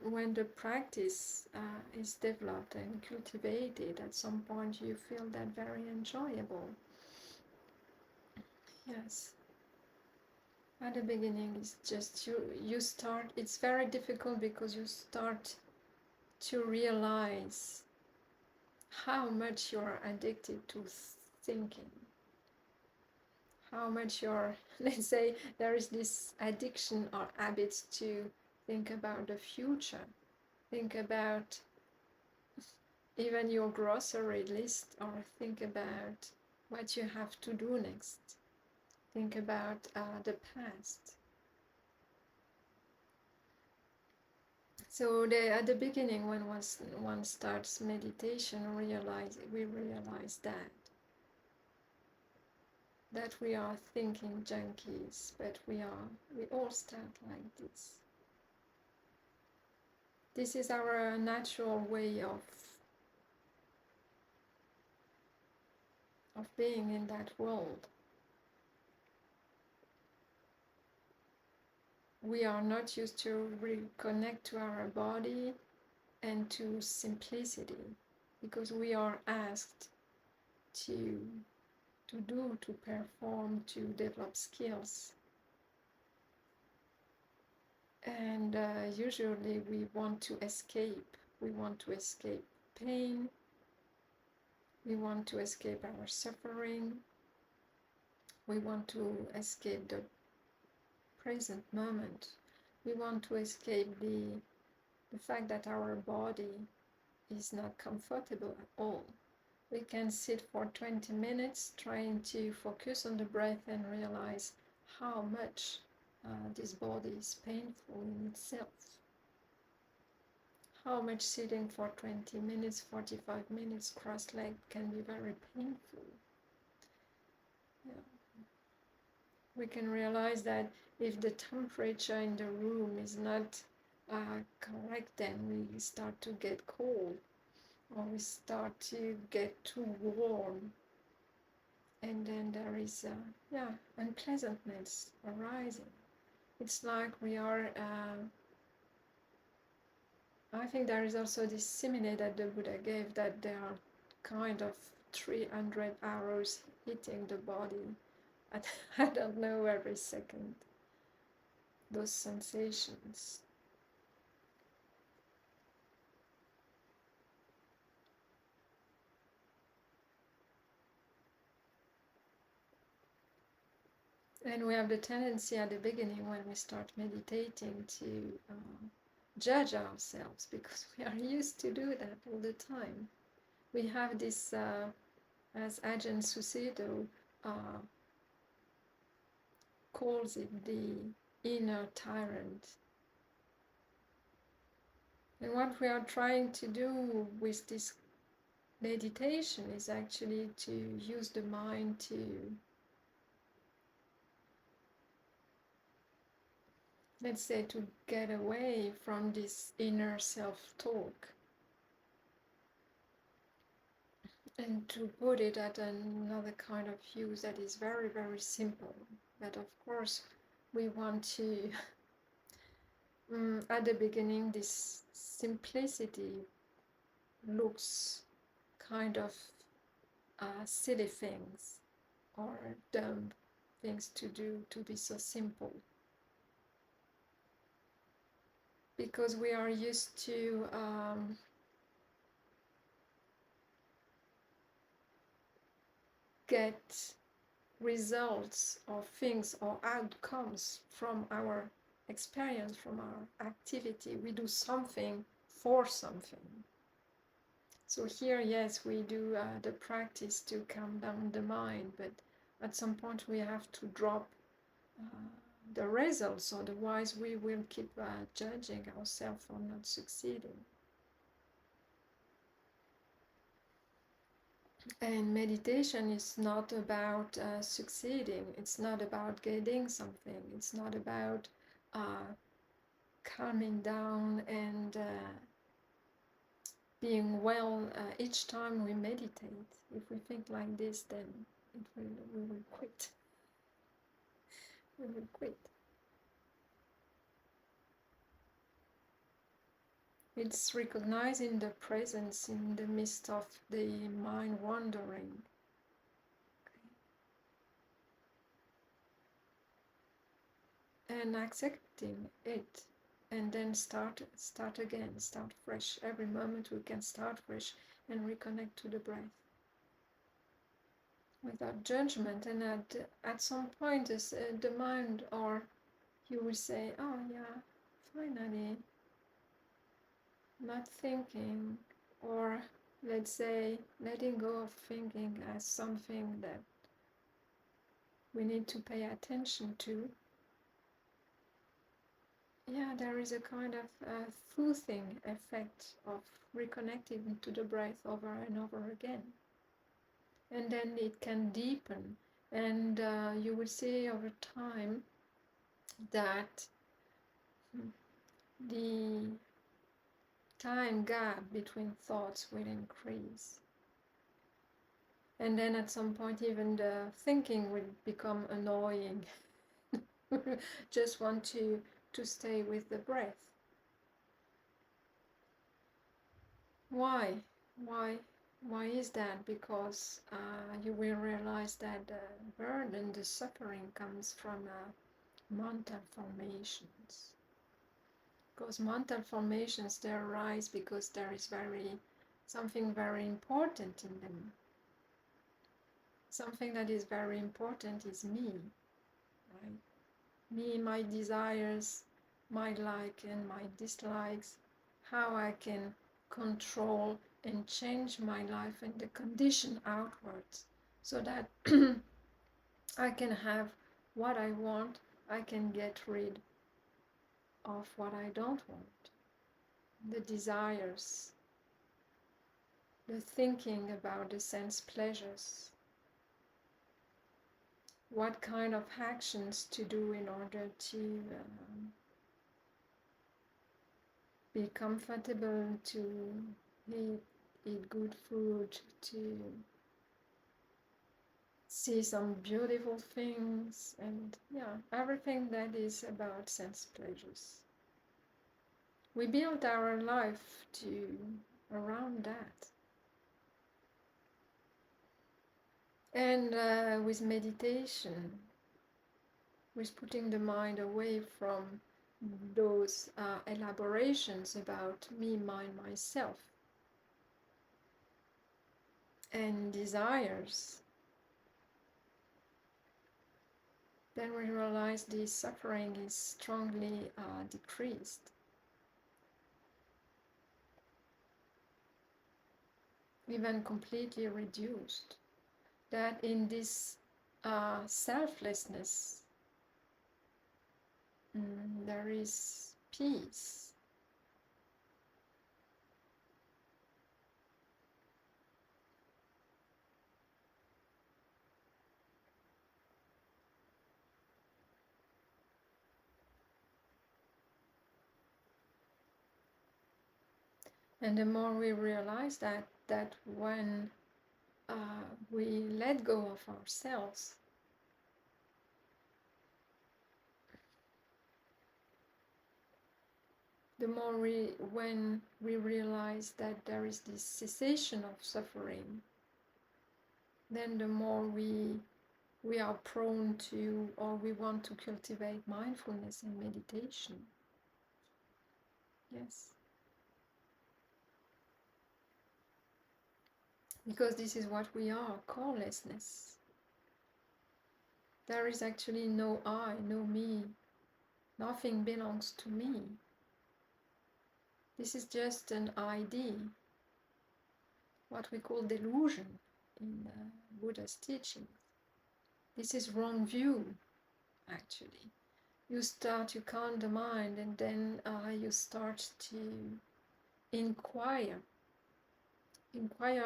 when the practice is developed and cultivated, at some point you feel that very enjoyable. Yes. At the beginning, it's just you start. It's very difficult because you start to realize how much you're addicted to thinking. How much you're, let's say, there is this addiction or habits to think about the future, think about even your grocery list, or think about what you have to do next, think about the past. So at the beginning, when one starts meditation, we realize that we are thinking junkies, but we all start like this. This is our natural way of being in that world. We are not used to reconnect to our body and to simplicity, because we are asked to do, to perform, to develop skills. And usually we want to escape. We want to escape pain. We want to escape our suffering. We want to escape the present moment. We want to escape the fact that our body is not comfortable at all. We can sit for 20 minutes trying to focus on the breath and realize how much this body is painful in itself. How much sitting for 20 minutes, 45 minutes cross-legged can be very painful. Yeah. We can realize that if the temperature in the room is not correct, then we start to get cold, or we start to get too warm, and then there is unpleasantness arising. It's like we are I think there is also this simile that the Buddha gave, that there are kind of 300 arrows hitting the body at, I don't know, every second. Those sensations. And we have the tendency at the beginning, when we start meditating, to judge ourselves, because we are used to do that all the time. We have this, as Ajahn Susedo calls it, the inner tyrant. And what we are trying to do with this meditation is actually to use the mind to, let's say, to get away from this inner self-talk and to put it at another kind of use that is very, very simple. But of course, we want to, at the beginning, this simplicity looks kind of silly things or dumb things to do, to be so simple. Because we are used to get results or things or outcomes from our experience, from our activity. We do something for something. So here, yes, we do the practice to calm down the mind, but at some point we have to drop the results, otherwise we will keep judging ourselves for not succeeding. And meditation is not about succeeding. It's not about getting something. It's not about calming down and being well each time we meditate. If we think like this, then we will quit. We will quit. It's recognizing the presence in the midst of the mind wandering. And accepting it, and then start again, start fresh. Every moment we can start fresh and reconnect to the breath without judgment. And at some point the mind, or you will say, oh yeah, finally not thinking, or let's say letting go of thinking as something that we need to pay attention to. Yeah, there is a kind of soothing effect of reconnecting to the breath over and over again. And then it can deepen. And you will see over time that the time gap between thoughts will increase. And then at some point, even the thinking will become annoying. Just want to stay with the breath. Why? Why is that? Because you will realize that the burden, the suffering comes from mental formations. Because mental formations, they arise because there is something very important in them. Something that is very important is me, right? Me, my desires, my like and my dislikes, how I can control and change my life and the condition outwards so that I can have what I want, I can get rid of what I don't want. The desires, the thinking about the sense pleasures, what kind of actions to do in order to be comfortable, to eat good food, to see some beautiful things, and yeah, everything that is about sense pleasures. We build our life around that. And with meditation, with putting the mind away from those elaborations about me, mine, myself, and desires, then we realize the suffering is strongly decreased. Even completely reduced. That in this selflessness, there is peace. And the more we realize that when we let go of ourselves, the more when we realize that there is this cessation of suffering, then the more we are prone to, or we want to cultivate mindfulness and meditation. Yes. Because this is what we are, callessness. There is actually no I, no me. Nothing belongs to me. This is just an idea, what we call delusion in Buddha's teaching. This is wrong view, actually. You calm the mind, and then you start to inquire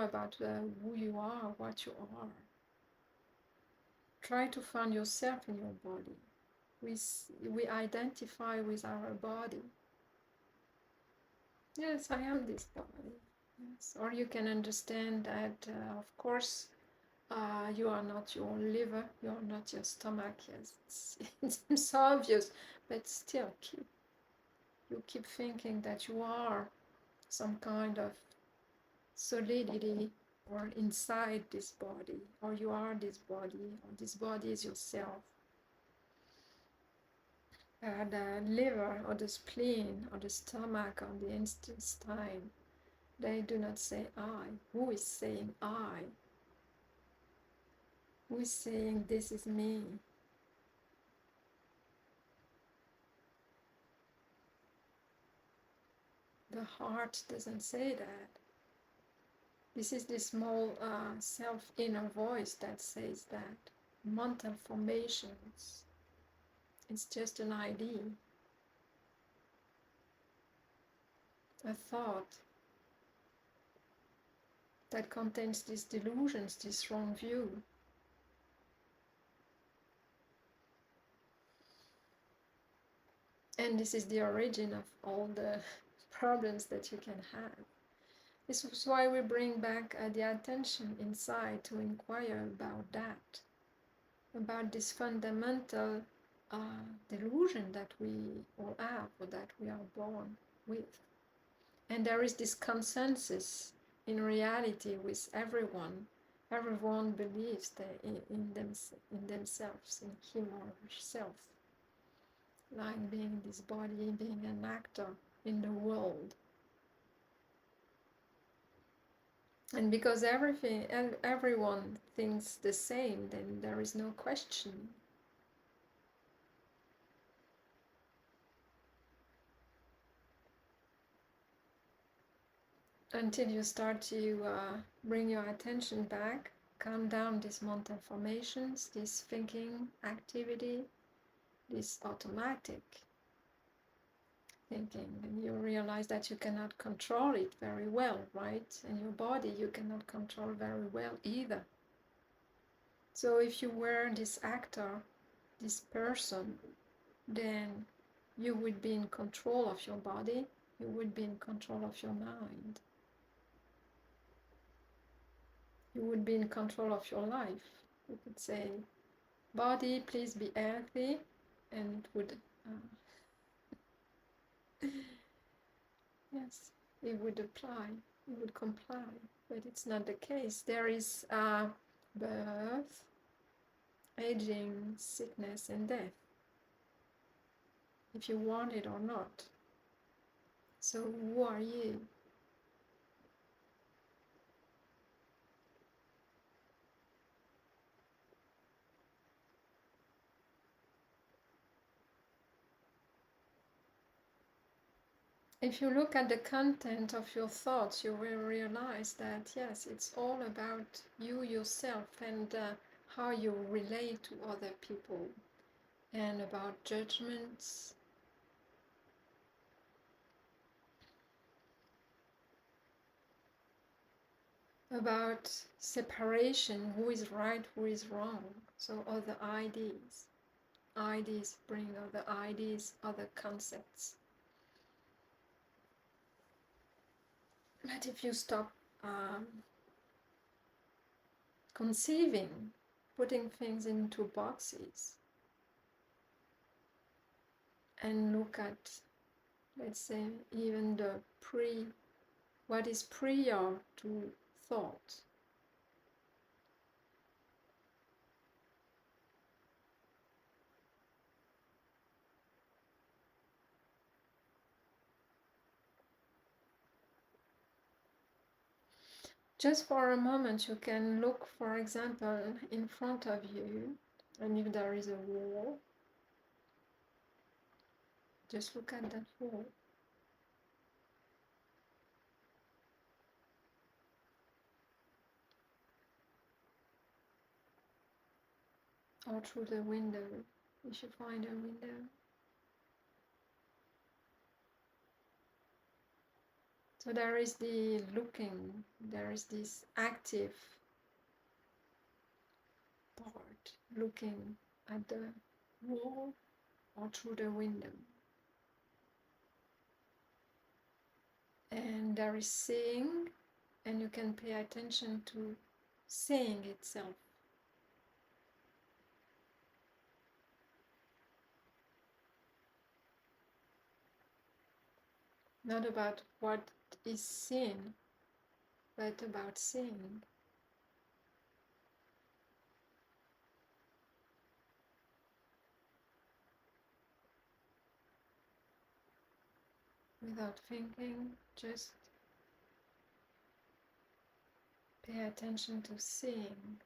about who you are, what you are. Try to find yourself in your body. We identify with our body. Yes, I am this body. Yes. Or you can understand that, of course, you are not your liver, you are not your stomach. Yes, it's obvious, but still you keep thinking that you are some kind of solidity, or inside this body, or you are this body, or this body is yourself. The liver or the spleen or the stomach or the intestine, they do not say I. Who is saying I? Who is saying this is me? The heart doesn't say that. This is the small self-inner voice that says that. Mental formations. It's just an idea, a thought that contains these delusions, this wrong view. And this is the origin of all the problems that you can have. This is why we bring back the attention inside to inquire about that, about this fundamental delusion that we all have, or that we are born with. And there is this consensus in reality with everyone. Everyone believes that in themselves, in him or herself, like being this body, being an actor in the world. And because everyone thinks the same, then there is no question. Until you start to bring your attention back, calm down these mental formations, this thinking activity, this automatic thinking, and you realize that you cannot control it very well, right? And your body you cannot control very well either. So if you were this actor, this person, then you would be in control of your body, you would be in control of your mind. You would be in control of your life. You could say, body, please be healthy, and it would, yes, it would apply, it would comply. But it's not the case. There is birth, aging, sickness, and death, if you want it or not. So who are you? If you look at the content of your thoughts, you will realize that, yes, it's all about you yourself, and how you relate to other people, and about judgments, about separation, who is right, who is wrong. So other ideas bring other ideas, other concepts. But if you stop conceiving, putting things into boxes, and look at, let's say, even what is prior to thought. Just for a moment, you can look, for example, in front of you, and if there is a wall, just look at that wall. Or through the window, if you find a window. So there is the looking, there is this active part, looking at the wall or through the window. And there is seeing, and you can pay attention to seeing itself. Not about what is seen, but about seeing. Without thinking, just pay attention to seeing.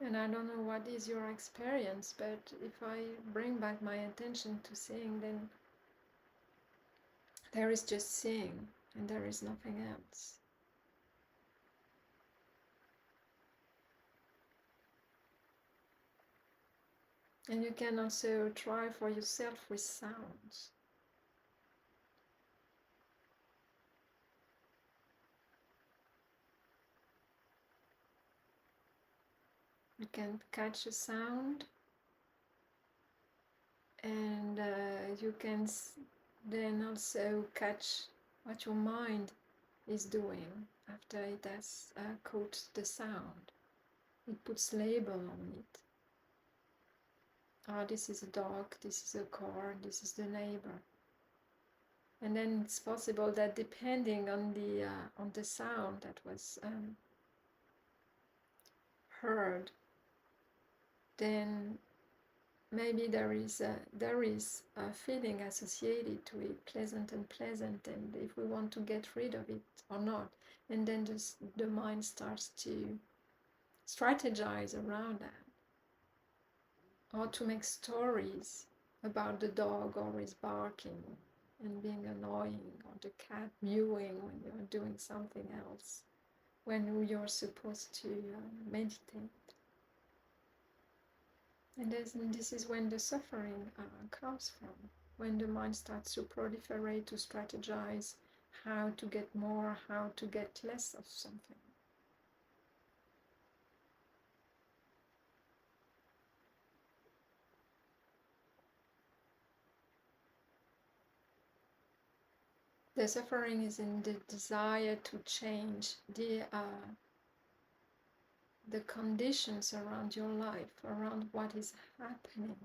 And I don't know what is your experience, but if I bring back my attention to seeing, then there is just seeing and there is nothing else. And you can also try for yourself with sounds. You can catch a sound, and you can then also catch what your mind is doing after it has caught the sound. It puts label on it. Ah, this is a dog, this is a car, this is the neighbor. And then it's possible that depending on the sound that was heard, then maybe there is a feeling associated to it, pleasant and unpleasant, and if we want to get rid of it or not. And then just the mind starts to strategize around that, or to make stories about the dog always barking and being annoying, or the cat mewing when you're doing something else, when you're supposed to meditate. And this is when the suffering comes from, when the mind starts to proliferate, to strategize how to get more, how to get less of something. The suffering is in the desire to change the conditions around your life, around what is happening.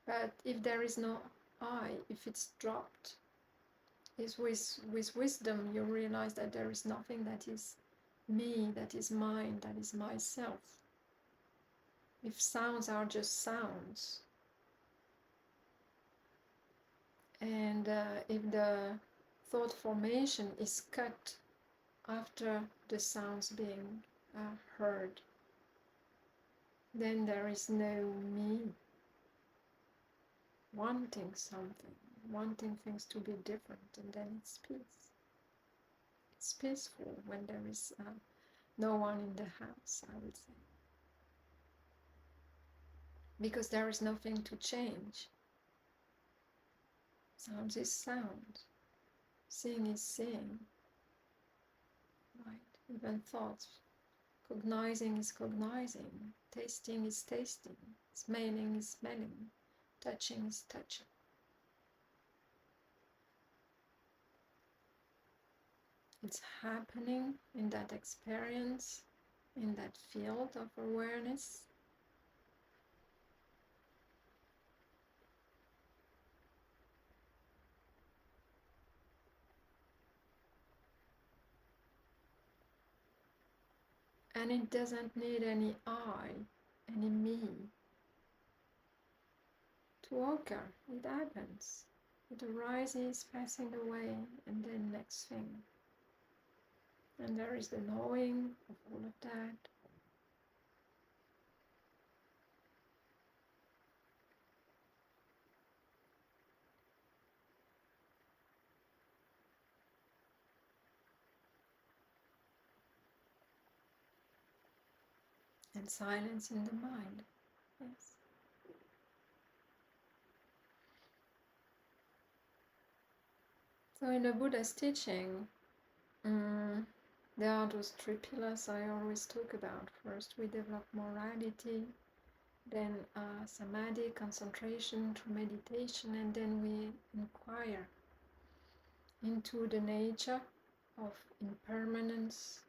But if there is no I, if it's dropped, is with wisdom you realize that there is nothing that is me, that is mine, that is myself. If sounds are just sounds, and if the thought formation is cut after the sounds being heard, then there is no me wanting something, wanting things to be different, and then it's peace. It's peaceful when there is no one in the house, I would say. Because there is nothing to change. Sound is sound. Seeing is seeing. Right? Even thoughts. Cognizing is cognizing. Tasting is tasting. Smelling is smelling. Touching is touching. It's happening in that experience, in that field of awareness. And it doesn't need any I, any me to occur. It happens. It arises, passing away, and then next thing. And there is the knowing of all of that. And silence in the mind. Yes. So in the Buddha's teaching, there are those three pillars I always talk about. First, we develop morality, then samadhi, concentration through meditation, and then we inquire into the nature of impermanence,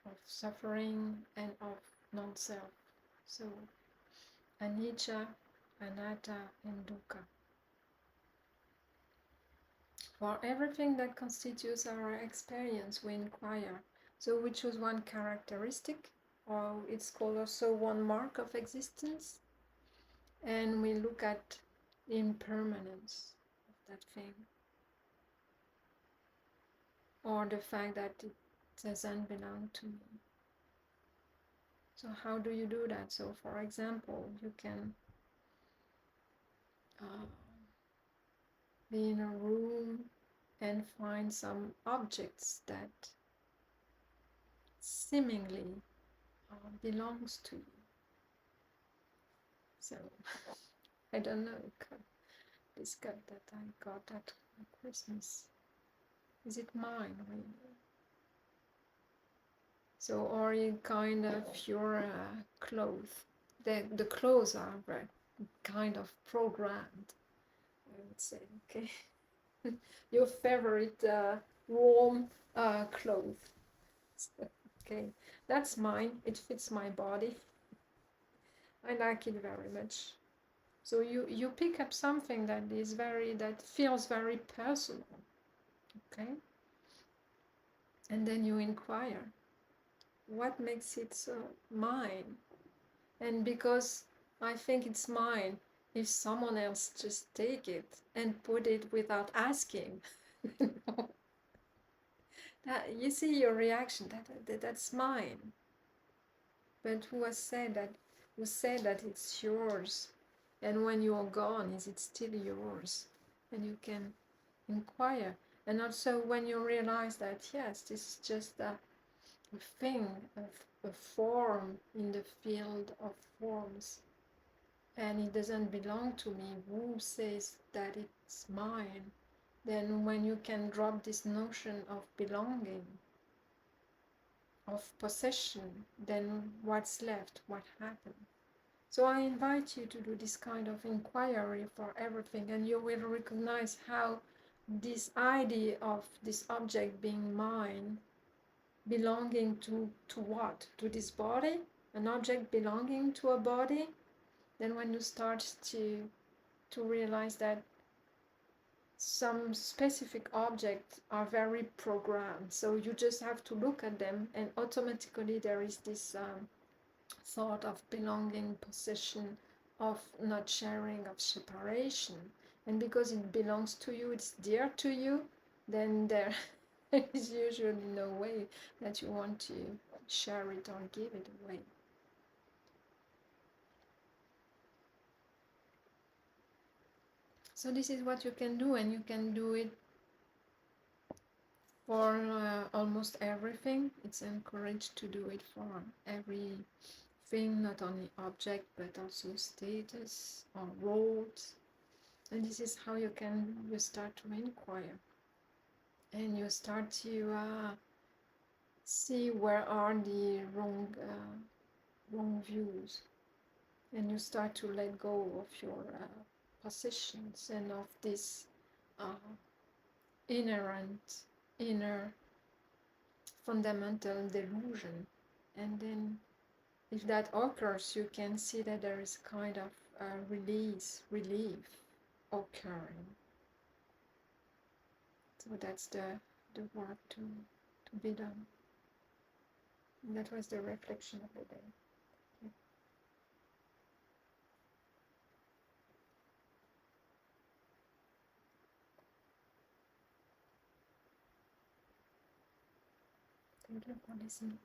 of suffering, and of non world self. So anicca, anatta, and dukkha. For everything that constitutes our experience, we inquire. So we choose one characteristic, or it's called also one mark of existence, and we look at the impermanence of that thing, or the fact that it doesn't belong to me. So how do you do that? So for example, you can be in a room and find some objects that seemingly belongs to you. So I don't know, this cup that I got at Christmas, is it mine really? So, or you kind of your clothes, the clothes are very kind of programmed, I would say. Okay. Your favorite warm clothes. Okay, that's mine. It fits my body. I like it very much. So you pick up something that feels very personal. Okay, and then you inquire, what makes it so mine? And because I think it's mine, if someone else just take it and put it without asking, that you see your reaction, that's mine. But who said that it's yours? And when you're gone, is it still yours? And you can inquire. And also when you realize that, yes, this is just a thing, a form in the field of forms, and it doesn't belong to me, who says that it's mine? Then when you can drop this notion of belonging, of possession, then what's left? What happened? So I invite you to do this kind of inquiry for everything, and you will recognize how this idea of this object being mine, belonging to what? To this body? An object belonging to a body? Then when you start to realize that some specific objects are very programmed, so you just have to look at them, and automatically there is this thought of belonging, possession, of not sharing, of separation. And because it belongs to you, it's dear to you, then there is usually no way that you want to share it or give it away. So this is what you can do, and you can do it for almost everything. It's encouraged to do it for everything, not only object but also status or roles. And this is how you start to inquire, and you start to see where are the wrong views, and you start to let go of your positions and of this inner fundamental delusion. And then if that occurs, you can see that there is kind of relief occurring. So that's the work to be done. And that was the reflection of the day. Thank you for listening.